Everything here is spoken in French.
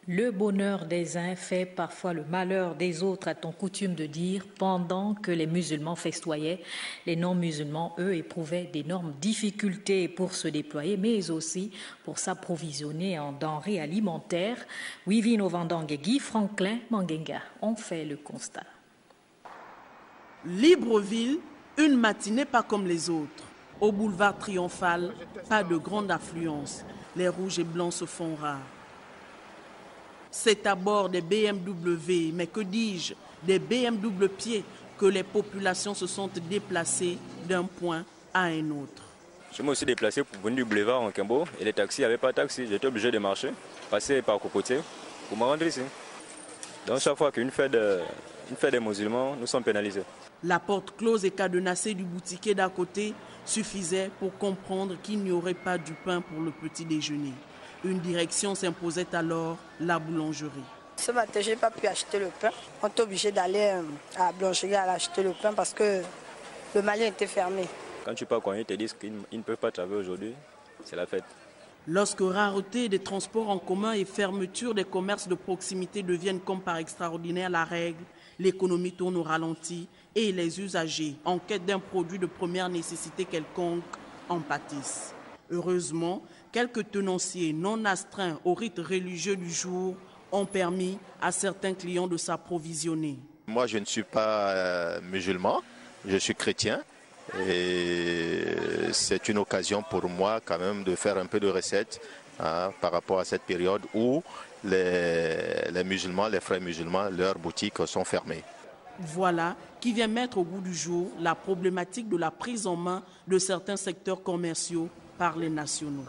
Le bonheur des uns fait parfois le malheur des autres, a-t-on coutume de dire. Pendant que les musulmans festoyaient, les non-musulmans, eux, éprouvaient d'énormes difficultés pour se déployer, mais aussi pour s'approvisionner en denrées alimentaires. Wivino Vandang et Guy Franklin Mangenga ont fait le constat. Libreville, une matinée pas comme les autres. Au boulevard Triomphal, pas de grande affluence. Les rouges et blancs se font rares. C'est à bord des BMW, mais que dis-je, des BMW pieds, que les populations se sont déplacées d'un point à un autre. Je me suis déplacé pour venir du boulevard en Kimbo et les taxis, il n'y avait pas de taxi. J'étais obligé de marcher, passer par Cocotier pour me rendre ici. Donc chaque fois qu'une fête des musulmans, nous sommes pénalisés. La porte close et cadenassée du boutiquier d'à côté suffisait pour comprendre qu'il n'y aurait pas du pain pour le petit déjeuner. Une direction s'imposait alors, la boulangerie. Ce matin, je n'ai pas pu acheter le pain. On est obligé d'aller à la boulangerie à acheter le pain parce que le magasin était fermé. Quand tu pars, quand ils te disent qu'ils ne peuvent pas travailler aujourd'hui, c'est la fête. Lorsque rareté des transports en commun et fermeture des commerces de proximité deviennent comme par extraordinaire la règle, l'économie tourne au ralenti et les usagers, en quête d'un produit de première nécessité quelconque, en pâtissent. Heureusement, quelques tenanciers non astreints au rite religieux du jour ont permis à certains clients de s'approvisionner. Moi, je ne suis pas musulman, je suis chrétien. Et c'est une occasion pour moi quand même de faire un peu de recettes par rapport à cette période où les musulmans, les frères musulmans, leurs boutiques sont fermées. Voilà qui vient mettre au goût du jour la problématique de la prise en main de certains secteurs commerciaux par les nationaux.